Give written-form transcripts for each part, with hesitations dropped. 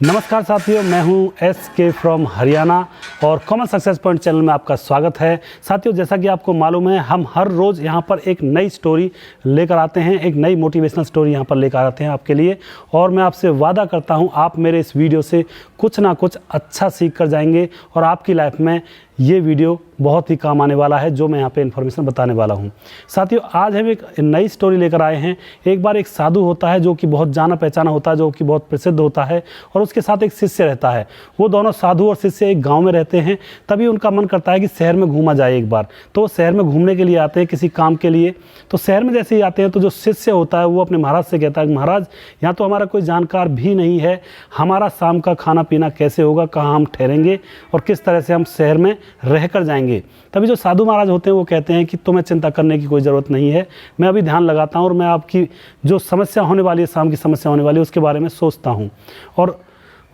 नमस्कार साथियों, मैं हूं SK फ्रॉम हरियाणा और कॉमन सक्सेस पॉइंट चैनल में आपका स्वागत है। साथियों, जैसा कि आपको मालूम है, हम हर रोज़ यहां पर एक नई स्टोरी लेकर आते हैं, एक नई मोटिवेशनल स्टोरी यहां पर लेकर आते हैं आपके लिए। और मैं आपसे वादा करता हूं, आप मेरे इस वीडियो से कुछ ना कुछ अच्छा सीख कर जाएंगे और आपकी लाइफ में ये वीडियो बहुत ही काम आने वाला है, जो मैं यहाँ पे इन्फॉर्मेशन बताने वाला हूँ। साथियों, आज हम एक नई स्टोरी लेकर आए हैं। एक बार एक साधु होता है जो कि बहुत जाना पहचाना होता है, जो कि बहुत प्रसिद्ध होता है, और उसके साथ एक शिष्य रहता है। वो दोनों साधु और शिष्य एक गांव में रहते हैं। तभी उनका मन करता है कि शहर में घूमा जाए एक बार। तो वो शहर में घूमने के लिए आते हैं किसी काम के लिए। तो शहर में जैसे ही आते हैं तो जो शिष्य होता है वो अपने महाराज से कहता है कि महाराज, यहाँ तो हमारा कोई जानकार भी नहीं है, हमारा शाम का खाना पीना कैसे होगा, कहाँ हम ठहरेंगे और किस तरह से हम शहर में रह कर जाएंगे। तभी जो साधु महाराज होते हैं वो कहते हैं कि तुम्हें चिंता करने की कोई ज़रूरत नहीं है, मैं अभी ध्यान लगाता हूँ और मैं आपकी जो समस्या होने वाली है, शाम की समस्या होने वाली है, उसके बारे में सोचता हूँ। और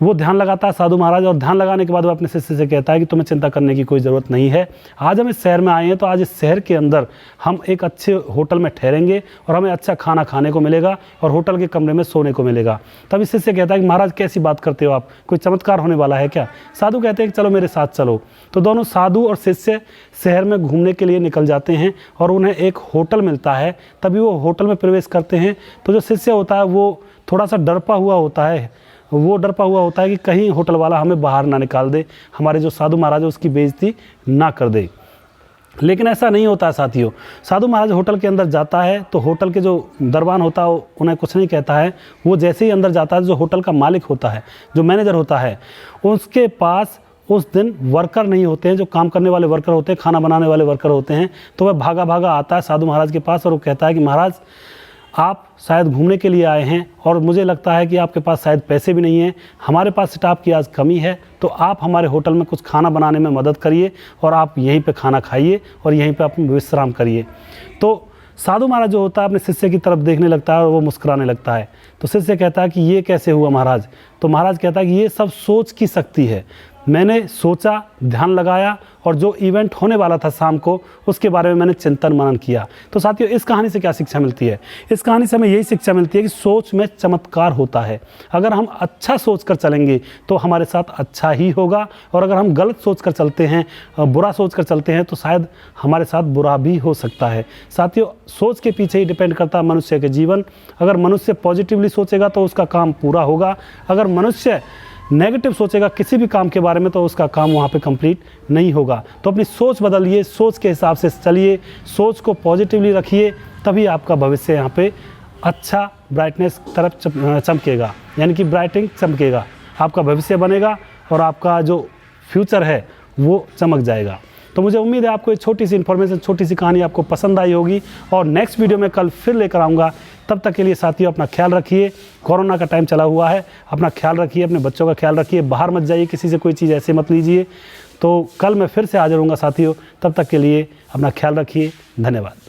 वो ध्यान लगाता है साधु महाराज, और ध्यान लगाने के बाद वो अपने शिष्य से कहता है कि तुम्हें चिंता करने की कोई ज़रूरत नहीं है। आज हम इस शहर में आए हैं, तो आज इस शहर के अंदर हम एक अच्छे होटल में ठहरेंगे और हमें अच्छा खाना खाने को मिलेगा और होटल के कमरे में सोने को मिलेगा। तभी शिष्य कहता है कि महाराज, कैसी बात करते हो आप, कोई चमत्कार होने वाला है क्या? साधु कहते हैं कि चलो मेरे साथ चलो। तो दोनों साधु और शिष्य शहर में घूमने के लिए निकल जाते हैं और उन्हें एक होटल मिलता है। तभी वो होटल में प्रवेश करते हैं। तो जो शिष्य होता है वो थोड़ा सा डरपा हुआ होता है कि कहीं होटल वाला हमें बाहर ना निकाल दे, हमारे जो साधु महाराज है उसकी बेइज्जती ना कर दे। लेकिन ऐसा नहीं होता है साथियों। साधु महाराज होटल के अंदर जाता है तो होटल के जो दरबान होता है उन्हें कुछ नहीं कहता है। वो जैसे ही अंदर जाता है, जो होटल का मालिक होता है, जो मैनेजर होता है, उसके पास उस दिन वर्कर नहीं होते हैं, जो काम करने वाले वर्कर होते हैं, खाना बनाने वाले वर्कर होते हैं। तो वह भागा भागा आता है साधु महाराज के पास और वो कहता है कि महाराज, आप शायद घूमने के लिए आए हैं और मुझे लगता है कि आपके पास शायद पैसे भी नहीं हैं, हमारे पास स्टाफ की आज कमी है, तो आप हमारे होटल में कुछ खाना बनाने में मदद करिए और आप यहीं पे खाना खाइए और यहीं पे अपना विश्राम करिए। तो साधु महाराज जो होता है अपने शिष्य की तरफ देखने लगता है और वो मुस्कुराने लगता है। तो शिष्य कहता है कि ये कैसे हुआ महाराज? तो महाराज कहता है कि ये सब सोच की शक्ति है। मैंने सोचा, ध्यान लगाया और जो इवेंट होने वाला था शाम को, उसके बारे में मैंने चिंतन मनन किया। तो साथियों, इस कहानी से क्या शिक्षा मिलती है? इस कहानी से हमें यही शिक्षा मिलती है कि सोच में चमत्कार होता है। अगर हम अच्छा सोच कर चलेंगे तो हमारे साथ अच्छा ही होगा, और अगर हम गलत सोच कर चलते हैं, बुरा सोच कर चलते हैं, तो शायद हमारे साथ बुरा भी हो सकता है। साथियों, सोच के पीछे ही डिपेंड करता है मनुष्य के जीवन। अगर मनुष्य पॉजिटिवली सोचेगा तो उसका काम पूरा होगा। अगर मनुष्य नेगेटिव सोचेगा किसी भी काम के बारे में, तो उसका काम वहाँ पे कंप्लीट नहीं होगा। तो अपनी सोच बदलिए, सोच के हिसाब से चलिए, सोच को पॉजिटिवली रखिए, तभी आपका भविष्य यहाँ पे अच्छा ब्राइटनेस तरफ चमकेगा, यानी कि ब्राइटिंग चमकेगा, आपका भविष्य बनेगा और आपका जो फ्यूचर है वो चमक जाएगा। तो मुझे उम्मीद है आपको ये छोटी सी इन्फॉर्मेशन, छोटी सी कहानी आपको पसंद आई होगी, और नेक्स्ट वीडियो में कल फिर लेकर आऊँगा। तब तक के लिए साथियों, अपना ख्याल रखिए। कोरोना का टाइम चला हुआ है, अपना ख्याल रखिए, अपने बच्चों का ख्याल रखिए, बाहर मत जाइए, किसी से कोई चीज़ ऐसे मत लीजिए। तो कल मैं फिर से हाजिर होऊंगा साथियों, तब तक के लिए अपना ख्याल रखिए। धन्यवाद।